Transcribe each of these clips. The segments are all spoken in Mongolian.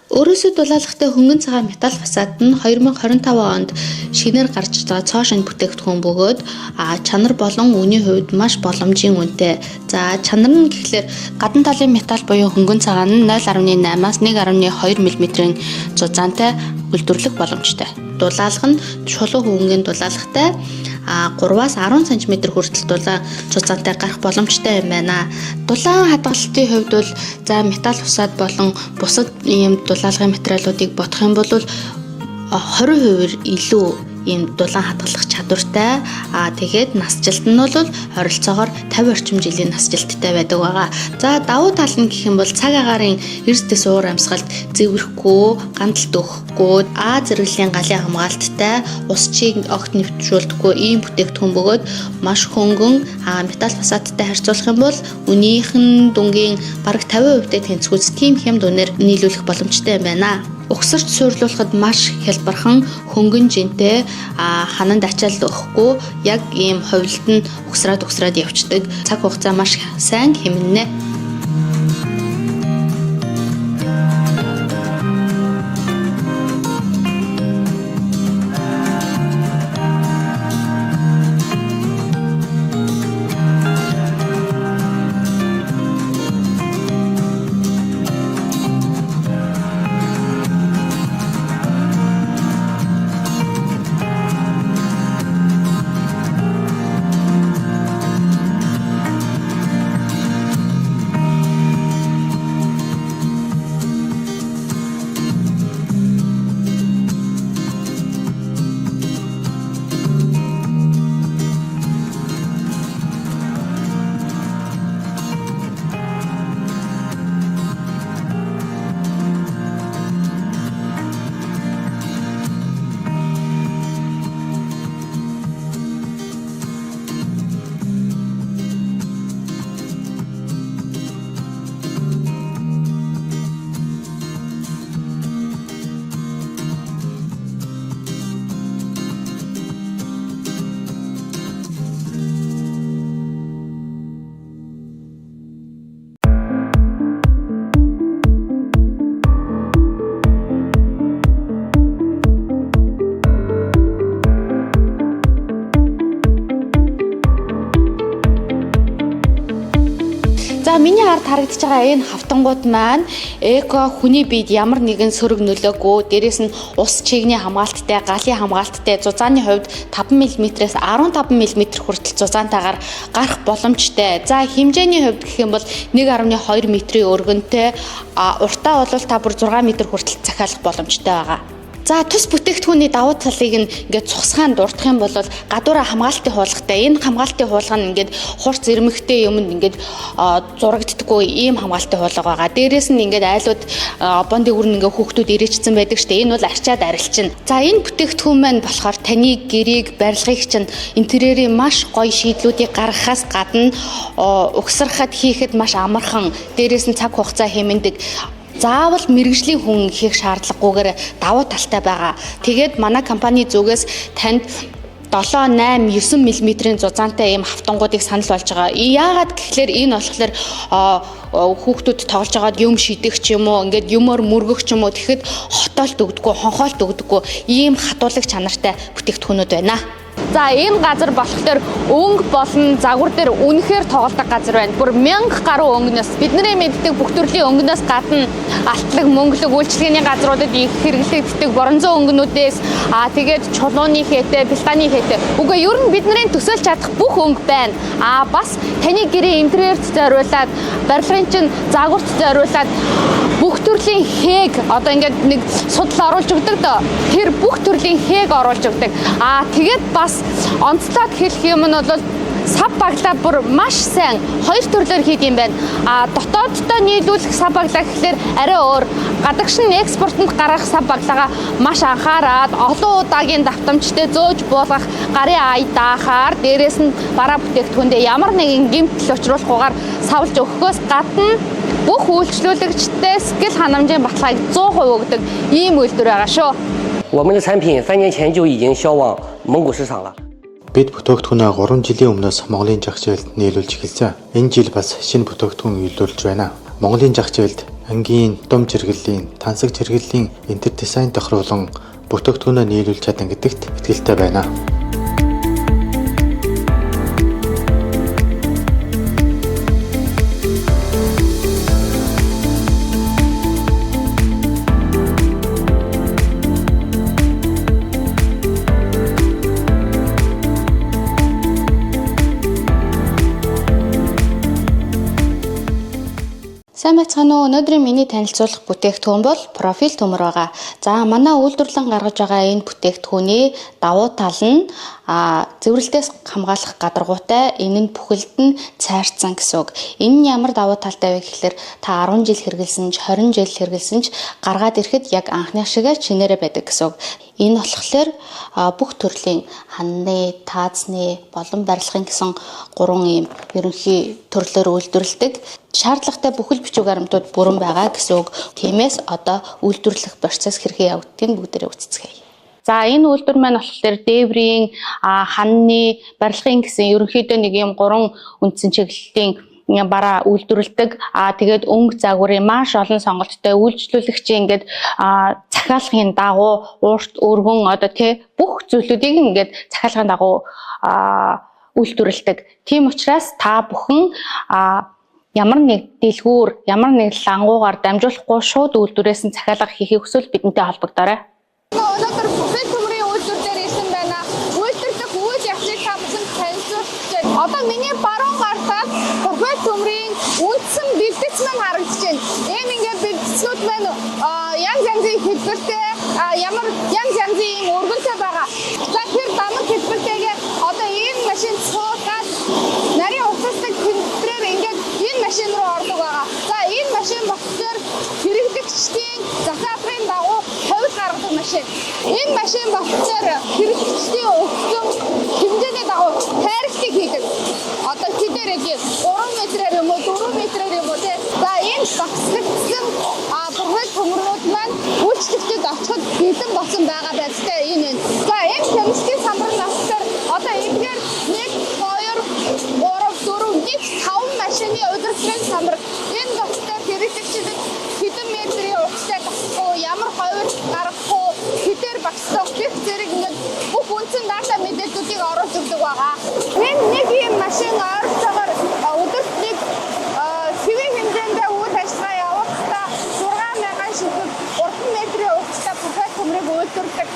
Өөрөөсөө дулаалгатай хөнгөн цагаан металл фасад нь 2025 онд шинээр гарч байгаа цоо шинэ бүтээгдэхүүн бөгөөд чанар болон үнийн хувьд маш боломжийн үнэтэй. За чанар нь гэхлээр гадна талын металл буюу хөнгөн цагаан нь 0.8-аас 1.2 мм-ийн зузаантай үйлдвэрлэх боломжтой. Дулаалга нь чулуу хөнгөний дулаалгатай 3-аас 10 см хүртэл дулаан зузаантай гарах боломжтой юм байна. Дулаан хадгалтын хувьд бол за металл фасад болон бусад ийм дулаалгын материалуудыг бодох юм бол 20% илүү ийм дулаан хадгалах чадвартай. Тэгээд насжилт нь бол ойролцоогоор 50 орчим жилийн насжилттай байдаг байгаа. За давуу тал нь гэх юм бол цаг агаарын эрсдэс уур амьсгалд зэврэхгүй, гандалт өгөхгүй, зэрэглэлийн галын хамгаалттай, усчийг огт нэвтрүүлдэггүй ийм бүтээгдэхүүн бөгөөд маш хөнгөн металл фасадтай харьцуулах юм бол үнийхэн дүнгийн бараг 50%-тэй тэнцвүүц тийм хямд үнээр нийлүүлэх боломжтой юм байна. Угсарч суурлуулахад маш хялбархан хөнгөн жинтэй хананд ачаалт өгөхгүй яг ийм хувилд нь угсраад явцдаг. Цаг хугацаа маш сайн хэмнэнэ. За миний ард харагдаж байгаа энэ хавтангууд маань эко хүний биед ямар нэгэн сөрөг нөлөөгүй, дээрээс нь ус чигний хамгаалттай, галын хамгаалттай, зузааны хувьд 5 мм-ээс 15 мм хүртэл зузаантайгаар гарах боломжтой. За хэмжээний хувьд гэх юм бол 1.2 м-ийн өргөнтэй, уртаа бол та бүр 6 м хүртэл захиалах боломжтой байгаа. За тус бүтээгдэхүүний давуу талыг ингээд цухсгаан дурдах юм бол гадуура хамгаалтын хуулгатай. Энэ хамгаалтын хуулга нь ингээд хурц ирмэгтэй юмд ингээд зурагддаггүй ийм хамгаалтын хуулга байгаа. Дээрээс нь ингээд айлууд бон дээгүүр нь ингээд хүүхдүүд ирээчсэн байдаг штэ. Энэ бол арчаад арилчин. За энэ бүтээгдэхүүн маань болохоор таны гэрийг, барилгыг чинь интерьерийн маш гоё шийдлүүдийг гаргахаас гадна угсрахад хийхэд маш амархан, дээрээс нь цаг хугацаа хэмнэдэг. Заавал мэрэгжлийн хүн хийх шаардлагагүйгээр давуу талтай байгаа. Тэгээд манай компани зүгээс танд 7, 8, 9 мм-ийн зузаантай ийм хавтангуудыг санал болж байгаа. Яагаад гэхлээр энэ болохоор хүүхдүүд тоглож байгаад юм шидэх ч юм уу, ингээд юмор мөргөх ч юм уу, тэгэхэд хотоолт өгдөггүй, хонхоолт өгдөггүй ийм хатуулагч чанартай бүтээгдэхүүнүүд байна. За энэ газар болохоор өнгө болон загвар дээр үнэхээр тоглодог газар байна. Бүр 1000 гаруй өнгөнөөс бидний мэддэг бүх төрлийн өнгөнөөс гадна алтлаг, мөнгөлөг үйлчлэгээний газруудад их хэрэглэгддэг бронзон өнгөнүүдээс тэгээд чулууны хээтэй, пелтаны хээтэй. Үгүй ер нь бидний төсөөлж чадах бүх өнгө байна. Бас таны гэрийн интерьерт зориулаад, барилгын чинь загварт зориулаад бүх төрлийн хээг одоо ингээд нэг судал оруулж өгдөг дөө. Тэр бүх төрлийн хээг оруулж өгдөг. Тэгээд бас онцлоод хэлэх юм нь бол сав баглаа бүр маш сайн хоёр төрлөөр хийд юм байна. Дотооддоо нийлүүлэх сав баглаа гэхэлэр арай өөр. Гадагшин экспортод гаргах сав баглаагаа маш анхаарад олон удаагийн давтамжтай зөөж буулгах, гарын ай даахаар, дээрээс нь бараа бүтээгдэхүүндээ ямар нэгэн гэмтэл учруулахгүйгээр савлж өгөхөөс гадна бүх үйлчлүүлэгчтэй сэтгэл ханамжийн баталгааг 100% өгдөг ийм үйлдвэр байгаа шүү. 我们的产品3年前就已经销往蒙古市场了。 Бид бүтээгдэхүүнээ 3 жилийн өмнөөс Монголын зах зээлд нийлүүлж эхэлсэн. Энэ жил бас шинэ бүтээгдэхүүн үйлдвэрлэж байна. Монголын зах зээлд ангийн дум чиргэллийн, тансаг чиргэллийн интер дизайн тохируулан бүтээгдэхүүнээ нийлүүлж чадна гэдэгт итгэлтэй байна. Сайн байцгаана уу? Өнөөдрийн миний танилцуулах бүтээгдэхүүн бол профиль төмөр байгаа. За манай үйлдвэрлэн гаргаж байгаа энэ бүтээгдэхүүний давуу тал нь зэврэлтээс хамгаалах гадаргуутай, энэ нь бүхэлд нь цайрцсан гэсэн үг. Энэ нь ямар давуу талтай вэ гэхэлэр та 10 жил хэрэгэлсэн ч 20 жил хэрэгэлсэн ч гаргаад ирэхэд яг анхных шигээ чинээрээ байдаг гэсэн үг. Энэ болохоор бүх төрлийн ханны, таазны, болон барилгын гэсэн 3 ийм ерөнхий төрлөөр үйлдвэрлэдэг шаардлагатай бүхэл бичиг баримтууд бүрэн байгаа гэсэн үг. Тиймээс одоо үйлдвэрлэх процесс хэрхэн явагдгийг бүгдээрээ үцэцгээе. За энэ үйлдвэр маань болохоор дээврийн, ханны, барилгын гэсэн ерөнхийдөө нэг ийм 3 үндсэн чиглэлийн бараа үйлдвэрлэдэг. Тэгээд өнгө загварын маш олон сонголттой үйлчлүүлэгчийн ингээд захиалгын дагуу уурт өргөн одоо бүх зүйлүүдийг ингээд захиалгын дагуу үйлдвэрлэдэг. Тийм учраас та бүхэн ямар нэг дэлгүүр, ямар нэг лангуугаар дамжуулахгүй шууд үйлдвэрээс нь захиалга хийхийг хүсвэл бидэнтэй холбогдоорой. Өнөөдөр профиль төмрийн үйлдвэр дээр ирсэн байна. Үйлдвэрлэх үйл явцыг та бүхэн танилцуулж байна. Одоо миний баруун гартаад профиль төмрийн үндсэн бэлтгэц маань харагдаж байна. Энэ ингээд бэлтгэцнүүд маань янз янзын хэлбэртэй, ямар янз янзын өргөнтэй байгаа. За тэр дамаг хэлбэртэйгээ одоо энэ машин цуглаад нарийн уцалдаг тэмдэгтрээр ингээд энэ машин руу ордог байгаа. За энэ машин болохоор хэрэглэгчдийн захиалгын дагуу ховд гаргадаг машин. Энэ машин болохоор хэрэглэгчдийн өгсөн хэмжээний дагуу тайралтыг хийдэг. Одоо хэдээр яг 3 метрээр юм уу 4 метрээр юм уу те. За энэ багцлагдсан профиль төмөрнүүд маань үйлчлэгчдэд очиход бэлэн болсон байгаа байцтай энэ. За энэ хэмжээний самбар болохоор одоо эдгээр 1 2 3 4 5 машины удирдлагын самбар. Энэ болохоор хэрэглэгчдэд хэдэн метрийн урттай тасахгүй, ямар ховд гаргахгүй, хэдээр багцлах гэх зэрэг ингээд бүх үндсэн дата мэдээллүүдийг оруулж өгдөг байгаа. Энэ нэг юм машин ойролцоогоор өдөртний хэвийн хэмжээндээ үйл ажиллагаа явуулахдаа 6000 ширхэг 3 метрийн урттай профиль төмрийг үйлдвэрлэдэг.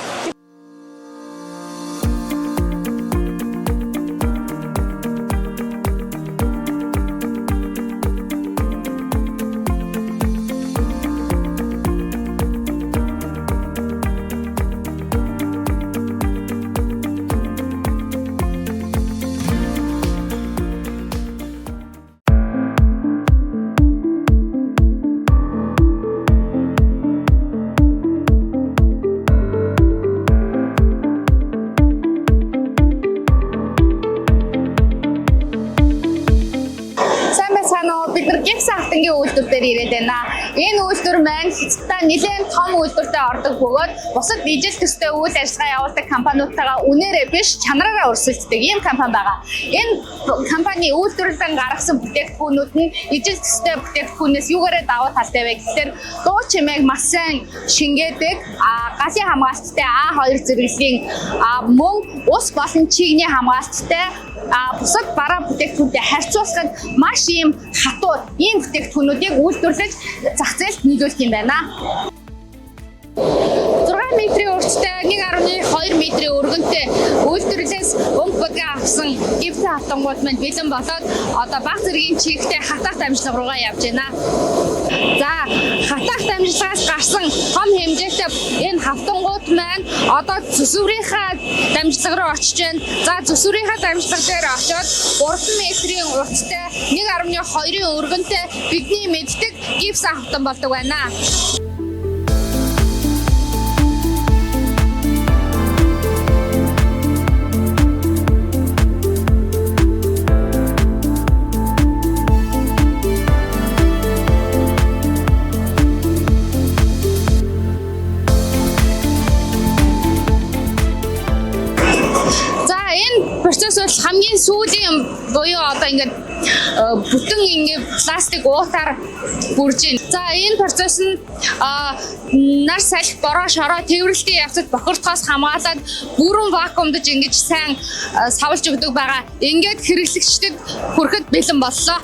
Бид нар гих сахтангийн үйлдвэр дээр ирээд байна. Энэ үйлдвэр маань хэцтэй нэлээд том үйлдвэртэй ордог бөгөөд бусад ижил төстэй үйл ажиллагаа явуулдаг компаниудтайгаа үнээрээ биш чанараараа өрсөлддөг ийм компани байгаа. Энэ компани үйлдвэрлэн гаргасан бүтээгдэхүүнүүд нь ижил төстэй бүтээгдэхүүнээс юугаараа давуу талтай вэ гэхээр дуу чимээг маш сайн шингээдэг, галын хамгаалттай А2 зэрэглэлийн мөн ус болон чигний хамгаалттай бусад бараа бүтээгдэхүүнтэй харьцуулахад маш ийм хатуу ийм бүтээгдэхүүнүүдийг үйлдвэрлэж зах зээлд нийлүүлэх юм байна. 6 метрийн урттай 1.2 метрийн өргөнтэй үйлдвэрлэлээс өнгө бүгэ авсан гипс автомобиль маань бэлэн болоод одоо баг зэргийн чигтэй хатах дамжлага руугаа явж байна. За хатах дамжлагаас гарсан том хэмжээтэй энэ хавтангууд маань одоо зүсврийнхаа дамжлага руу очиж байна. За зүсврийнхаа дамжлага дээр очиод 3 метрийн урттай 1.2-ын өргөнтэй бидний мэддэг гипс автомобиль болдог байна. процесс бол хамгийн сүүлийн буюу одоо ингээд бүтэн ингээ пластик уутаар бүрж байна. За энэ процесс нь нар салхи бороо шороо тээвэрлэлтийн явцад бохирдохоос хамгаалаад бүрэн вакуумдж ингэж сайн савлж өгдөг байгаа. Ингээд хэрэглэгчдэд хүрэхэд бэлэн боллоо.